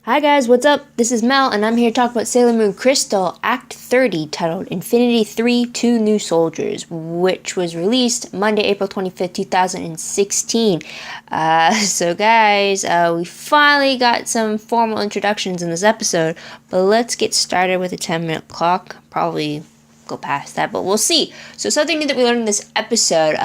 Hi guys, what's up? This is Mel, and I'm here to talk about Sailor Moon Crystal Act 30, titled Infinity 3 Two New Soldiers, which was released Monday, April 25th, 2016. So guys, we finally got some formal introductions in this episode, but let's get started with a 10-minute clock. Probably go past that, but we'll see. So something new that we learned in this episode,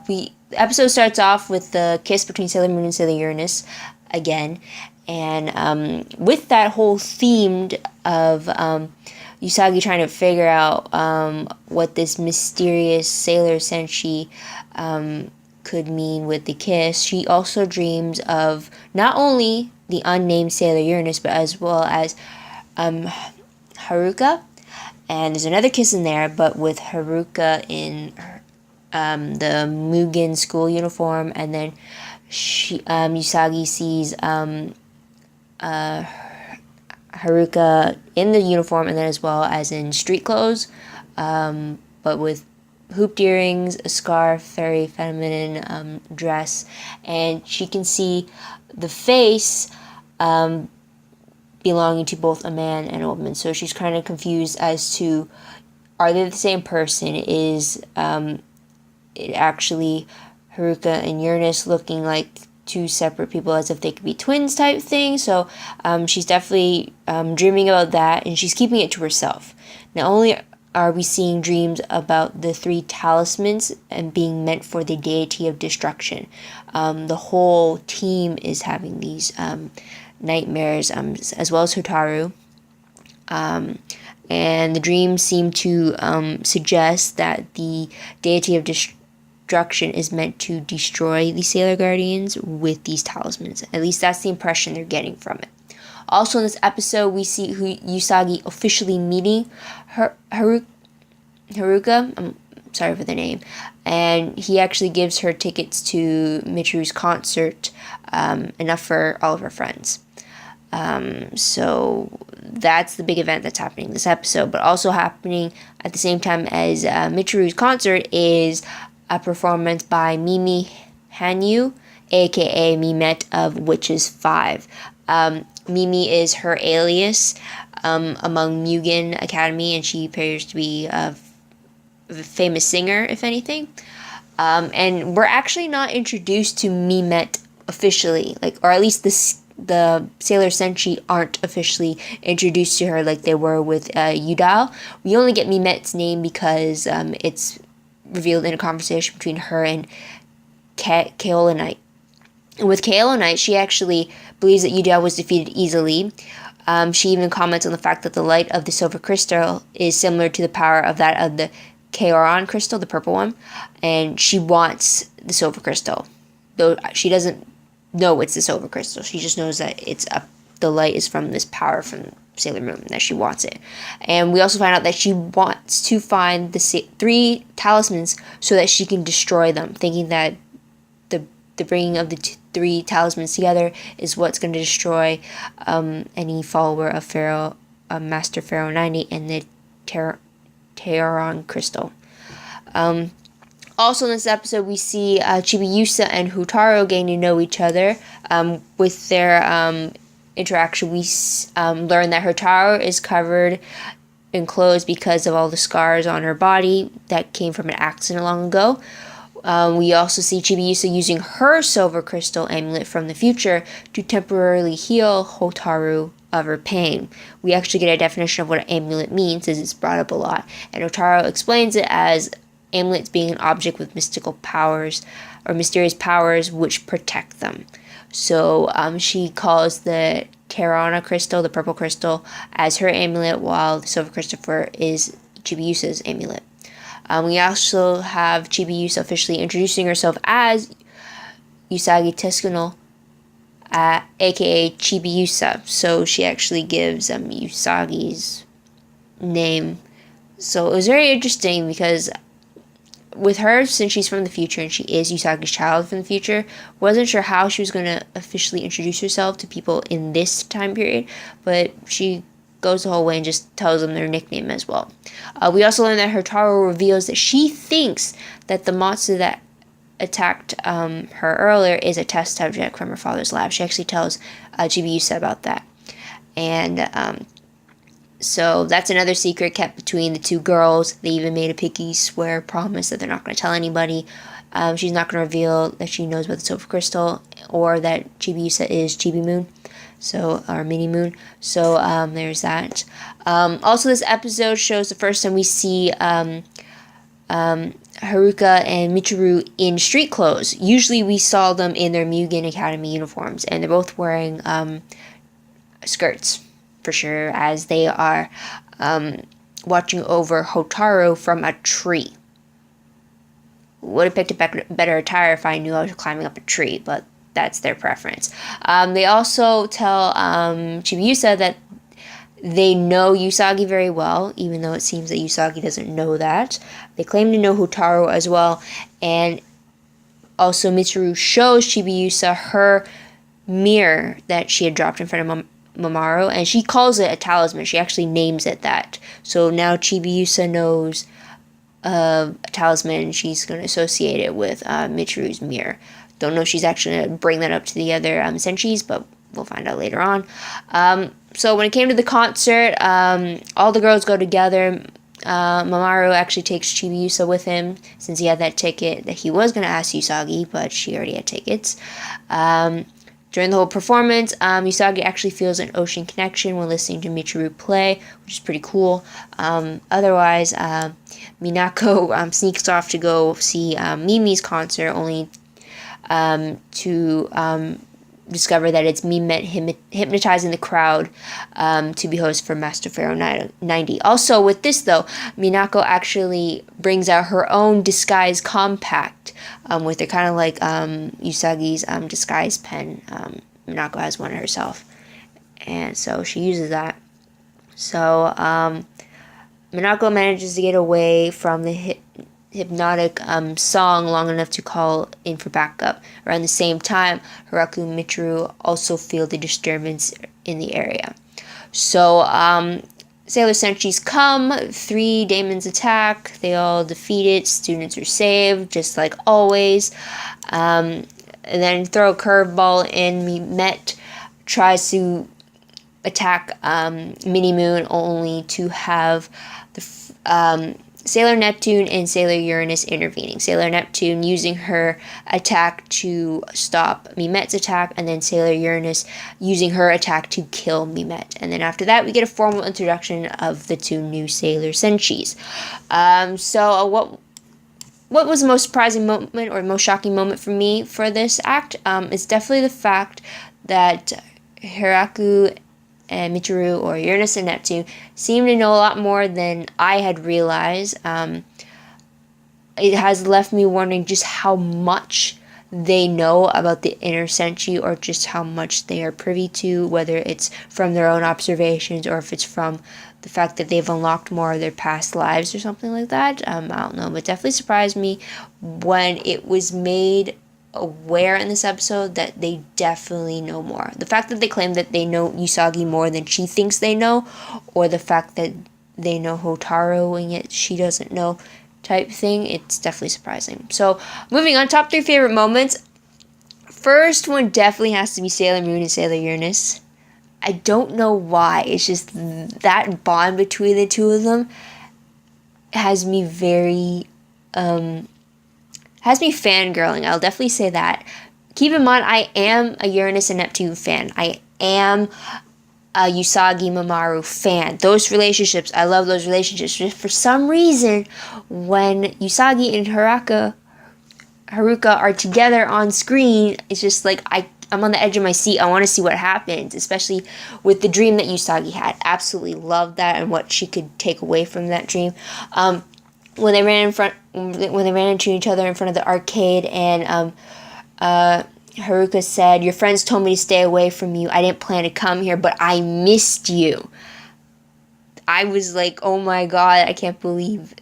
the episode starts off with the kiss between Sailor Moon and Sailor Uranus again. And with that whole theme of Usagi trying to figure out what this mysterious Sailor Senshi could mean with the kiss, she also dreams of not only the unnamed Sailor Uranus, but as well as Haruka. And there's another kiss in there, but with Haruka in the Mugen school uniform, and then Usagi sees Haruka in the uniform, and then as well as in street clothes, but with hooped earrings, a scarf, very feminine dress, and she can see the face belonging to both a man and a woman. So she's kind of confused as to, are they the same person? Is it actually Haruka and Uranus looking like two separate people, as if they could be twins type thing? So she's definitely dreaming about that, and she's keeping it to herself. Not only are we seeing dreams about the three talismans and being meant for the deity of destruction, the whole team is having these nightmares, as well as Hotaru. And the dreams seem to suggest that the deity of destruction is meant to destroy the Sailor Guardians with these talismans. At least that's the impression they're getting from it. Also in this episode, we see Usagi officially meeting Haruka. I'm sorry for the name. And he actually gives her tickets to Michiru's concert, enough for all of her friends. So that's the big event that's happening this episode. But also happening at the same time as Michiru's concert is a performance by Mimi Hanyu, aka Mimet of Witches 5. Mimi is her alias among Mugen Academy, and she appears to be a famous singer, if anything. And we're actually not introduced to Mimet officially, or at least the Sailor Senshi aren't officially introduced to her like they were with Yudao. We only get Mimet's name because it's revealed in a conversation between her and Kaolinite. And with Kaolinite, she actually believes that Yudao was defeated easily. She even comments on the fact that the light of the silver crystal is similar to the power of that of the Kaoran crystal, the purple one, and she wants the silver crystal, though she doesn't know it's the silver crystal. She just knows that the light is from this power from Sailor Moon, that she wants it. And we also find out that she wants to find the three talismans so that she can destroy them, thinking that the bringing of the three talismans together is what's going to destroy any follower of Pharaoh, Master Pharaoh 90, and the Tearon crystal. Also in this episode, we see Chibiusa and Hotaru getting to know each other. With their interaction, we learn that Hotaru is covered in clothes because of all the scars on her body that came from an accident long ago. We also see Chibiusa using her silver crystal amulet from the future to temporarily heal Hotaru of her pain. We actually get a definition of what an amulet means, as it's brought up a lot. And Hotaru explains it as amulets being an object with mystical powers or mysterious powers which protect them. So she calls the Terrana crystal, the purple crystal, as her amulet, while the silver crystal is Chibiusa's amulet. We also have Chibiusa officially introducing herself as Usagi Tsukuno, aka Chibiusa. So she actually gives Usagi's name. So it was very interesting because with her, since she's from the future and she is Usagi's child from the future, wasn't sure how she was going to officially introduce herself to people in this time period, but she goes the whole way and just tells them their nickname as well. We also learn that Hotaru reveals that she thinks that the monster that attacked her earlier is a test subject from her father's lab. She actually tells Chibiusa about that. And so that's another secret kept between the two girls. They even made a pinky swear promise that they're not going to tell anybody. She's not going to reveal that she knows about the silver crystal, or that Chibiusa is Chibi Moon, so, or Mini Moon. So there's that. Also, this episode shows the first time we see Haruka and Michiru in street clothes. Usually we saw them in their Mugen Academy uniforms, and they're both wearing skirts, for sure, as they are watching over Hotaru from a tree. Would have picked a better attire if I knew I was climbing up a tree, but that's their preference. They also tell Chibiusa that they know Usagi very well, even though it seems that Usagi doesn't know that. They claim to know Hotaru as well, and also Mitsuru shows Chibiusa her mirror that she had dropped in front of Mamoru, and she calls it a talisman. She actually names it that. So now Chibiusa knows a talisman, she's going to associate it with Michiru's mirror. Don't know if she's actually going to bring that up to the other senshis, but we'll find out later on. So when it came to the concert, all the girls go together. Mamoru actually takes Chibiusa with him, since he had that ticket that he was going to ask Usagi, but she already had tickets. During the whole performance, Usagi actually feels an ocean connection when listening to Michiru play, which is pretty cool. Otherwise, Minako sneaks off to go see Mimi's concert, only to discover that it's Mimet hypnotizing the crowd to be host for Master Pharaoh 90. Also, with this though, Minako actually brings out her own disguise compact with her, kind of like Usagi's disguise pen. Minako has one herself, and so she uses that. So Minako manages to get away from the hypnotic song long enough to call in for backup. Around the same time, Haruka and Michiru also feel the disturbance in the area. So Sailor Senshis come, 3 daemons attack, they all defeat it, students are saved, just like always. And then throw a curveball in, Mimet tries to attack Mini Moon, only to have the Sailor Neptune and Sailor Uranus intervening. Sailor Neptune using her attack to stop Mimet's attack, and then Sailor Uranus using her attack to kill Mimet. And then after that, we get a formal introduction of the 2 new Sailor Senshis. What was the most surprising moment or most shocking moment for me for this act? It's definitely the fact that Hiraku and Michiru, or Uranus and Neptune, seem to know a lot more than I had realized. It has left me wondering just how much they know about the inner senshi, or just how much they are privy to, whether it's from their own observations or if it's from the fact that they've unlocked more of their past lives or something like that. I don't know, but definitely surprised me when it was made aware in this episode that they definitely know more. The fact that they claim that they know Usagi more than she thinks they know, or the fact that they know Hotaru and yet she doesn't know, type thing, it's definitely surprising. So moving on, top 3 favorite moments. First one definitely has to be Sailor Moon and Sailor Uranus. I don't know why, it's just that bond between the 2 of them has me very has me fangirling. I'll definitely say that. Keep in mind, I am a Uranus and Neptune fan. I am a Usagi Mamoru fan. Those relationships, I love those relationships. Just for some reason, when Usagi and Haruka are together on screen, it's just like I'm on the edge of my seat. I want to see what happens, especially with the dream that Usagi had. Absolutely loved that, and what she could take away from that dream. When they ran into each other in front of the arcade, and Haruka said, "Your friends told me to stay away from you. I didn't plan to come here, but I missed you." I was like, "Oh my god, I can't believe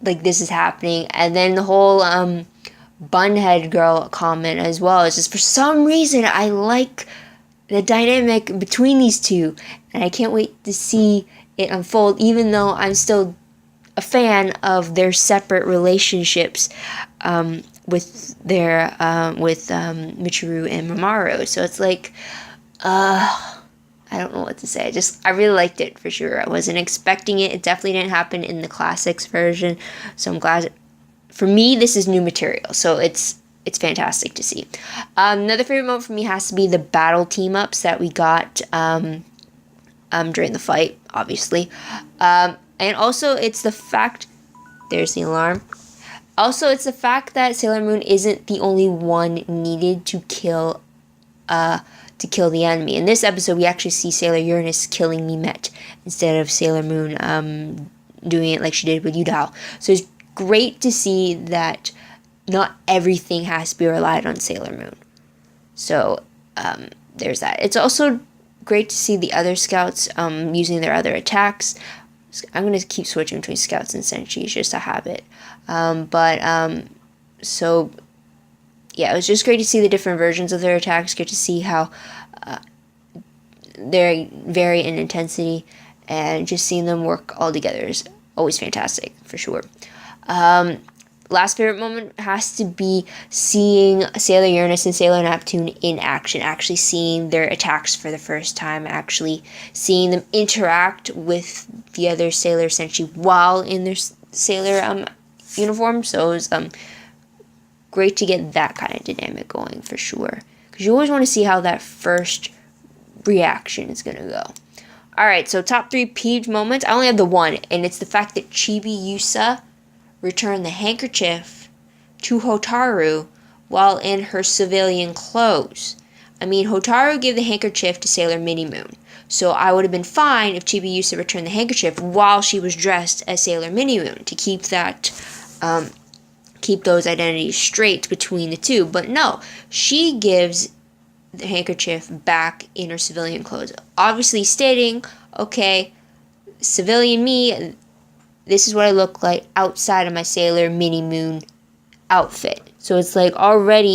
like this is happening." And then the whole bunhead girl comment as well. It's just, for some reason, I like the dynamic between these 2, and I can't wait to see it unfold, even though I'm still a fan of their separate relationships with Michiru and Mamoru. So it's like, I don't know what to say. I really liked it for sure. I wasn't expecting it. It definitely didn't happen in the classics version. So I'm glad. For me, this is new material. So it's fantastic to see. Another favorite moment for me has to be the battle team ups that we got during the fight, obviously. And also it's the fact, there's the alarm. Also, it's the fact that Sailor Moon isn't the only one needed to kill the enemy. In this episode, we actually see Sailor Uranus killing Mimette instead of Sailor Moon doing it like she did with Udao. So it's great to see that not everything has to be relied on Sailor Moon. So there's that. It's also great to see the other scouts using their other attacks. I'm going to keep switching between scouts and Senshi. It's just a habit. So yeah, it was just great to see the different versions of their attacks. Good to see how they vary in intensity, and just seeing them work all together is always fantastic for sure. Last favorite moment has to be seeing Sailor Uranus and Sailor Neptune in action, actually seeing their attacks for the first time, actually seeing them interact with the other Sailor Senshi while in their Sailor uniform. So it was great to get that kind of dynamic going for sure, because you always want to see how that first reaction is going to go. Alright, so top 3 peeved moments. I only have the one, and it's the fact that Chibi Yusa returned the handkerchief to Hotaru while in her civilian clothes. I mean, Hotaru gave the handkerchief to Sailor Mini Moon, so I would have been fine if Chibi Yusa returned the handkerchief while she was dressed as Sailor Mini Moon to keep that, keep those identities straight between the two. But no, she gives the handkerchief back in her civilian clothes, obviously stating, okay, civilian me, this is what I look like outside of my Sailor Mini Moon outfit. So it's like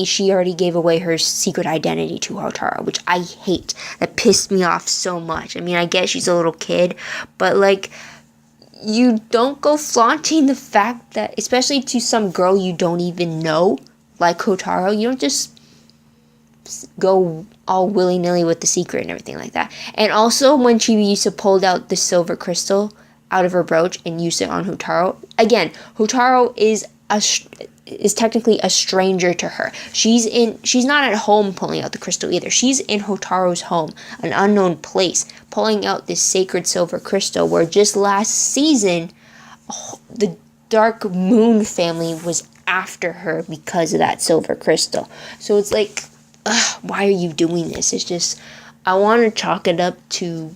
she already gave away her secret identity to Hotaru, which I hate. That pissed me off so much. I mean, I guess she's a little kid, but like, you don't go flaunting the fact that, especially to some girl you don't even know, like Hotaru, you don't just go all willy-nilly with the secret and everything like that. And also, when Chibi Yusa pulled out the silver crystal out of her brooch and used it on Hotaru, again, Hotaru is technically a stranger to her. She's not at home pulling out the crystal either. She's in Hotaru's home, an unknown place, pulling out this sacred silver crystal, where just last season the Dark Moon family was after her because of that silver crystal. So it's like, why are you doing this? It's just, I want to chalk it up to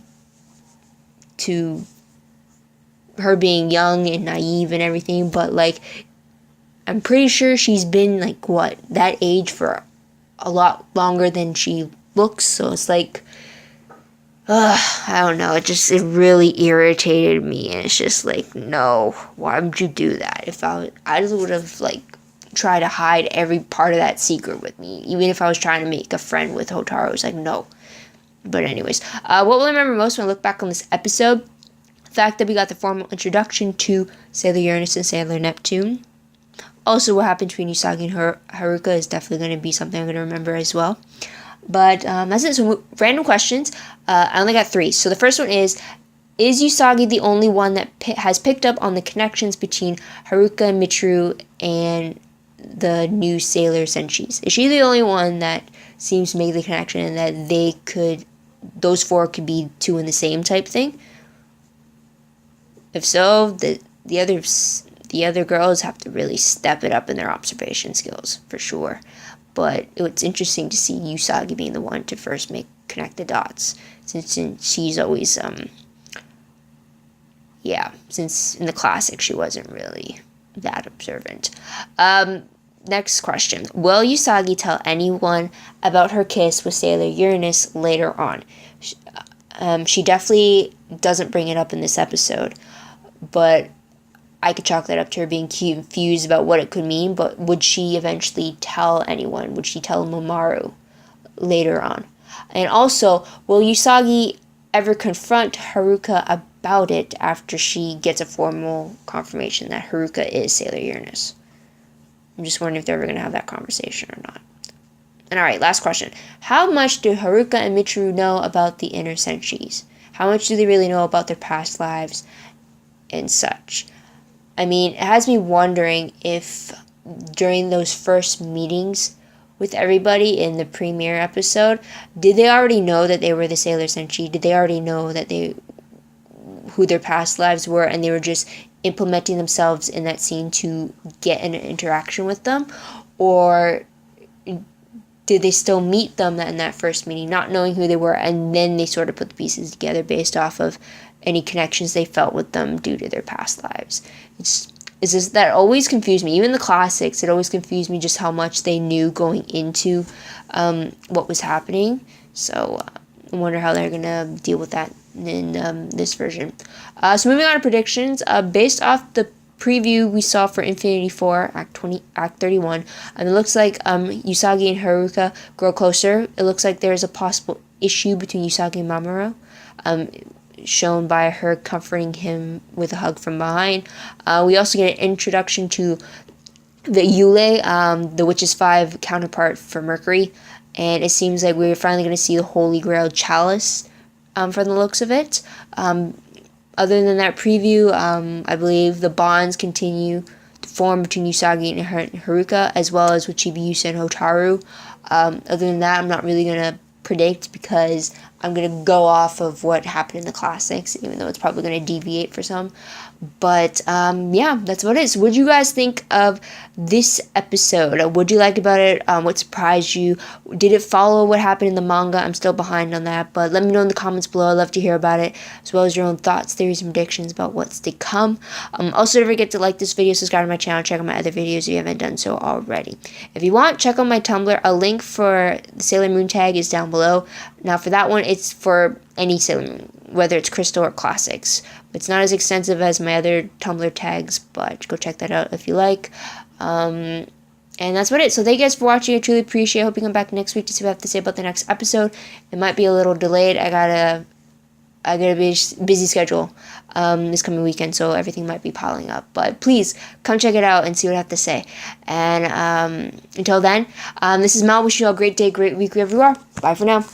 her being young and naive and everything, but like, I'm pretty sure she's been like that age for a lot longer than she looks. So it's like, I don't know. It really irritated me, and it's just like, no, why would you do that? I just would have like tried to hide every part of that secret with me, even if I was trying to make a friend with Hotaru. It's like, no. But anyways, what will I remember most when I look back on this episode? The fact that we got the formal introduction to Sailor Uranus and Sailor Neptune. Also, what happened between Usagi and Haruka is definitely going to be something I'm going to remember as well. But that's it. So random questions. I only got 3. So the first one is Usagi the only one that has picked up on the connections between Haruka and Michiru and the new Sailor Senshis? Is she the only one that seems to make the connection, and that those 4 could be 2 in the same type thing? If so, the other girls have to really step it up in their observation skills for sure. But it's interesting to see Usagi being the one to first connect the dots, since she's always since in the classic she wasn't really that observant. Next question. Will Usagi tell anyone about her kiss with Sailor Uranus later on? She definitely doesn't bring it up in this episode, but I could chalk that up to her being confused about what it could mean. But would she eventually tell anyone? Would she tell Mamoru later on? And also, will Usagi ever confront Haruka about it after she gets a formal confirmation that Haruka is Sailor Uranus? I'm just wondering if they're ever going to have that conversation or not. And alright, last question. How much do Haruka and Michiru know about the inner senshis? How much do they really know about their past lives and such? I mean, it has me wondering if during those first meetings with everybody in the premiere episode, did they already know that they were the Sailor Senshi? Did they already know that who their past lives were, and they were just implementing themselves in that scene to get an interaction with them? Or did they still meet them in that first meeting, not knowing who they were, and then they sort of put the pieces together based off of any connections they felt with them due to their past lives? It's just that always confused me. Even the classics, it always confused me just how much they knew going into what was happening. So I wonder how they're going to deal with that in this version. So moving on to predictions. Based off the preview we saw for Infinity 4, Act 31, it looks like Usagi and Haruka grow closer. It looks like there's a possible issue between Usagi and Mamoru, shown by her comforting him with a hug from behind. We also get an introduction to the Yule, the Witch's 5 counterpart for Mercury, and it seems like we're finally going to see the Holy Grail chalice from the looks of it. Other than that preview, I believe the bonds continue to form between Usagi and Haruka, as well as with Chibiusa and Hotaru. Other than that, I'm not really going to predict, because I'm going to go off of what happened in the classics, even though it's probably going to deviate for some. But yeah, that's what it is. What did you guys think of this episode? What did you like about it? What surprised you? Did it follow what happened in the manga? I'm still behind on that, but let me know in the comments below. I'd love to hear about it, as well as your own thoughts, theories, and predictions about what's to come. Also, don't forget to like this video, subscribe to my channel, check out my other videos if you haven't done so already. If you want, check out my Tumblr. A link for the Sailor Moon tag is down below. Now, for that one, it's for any Sailor Moon, whether it's Crystal or Classics. It's not as extensive as my other Tumblr tags, but go check that out if you like. And that's what it is. So thank you guys for watching. I truly appreciate it. I hope you come back next week to see what I have to say about the next episode. It might be a little delayed. I got a busy schedule this coming weekend, so everything might be piling up. But please come check it out and see what I have to say. And until then, this is Mal. Wishing you all a great day, great week wherever you are. Bye for now.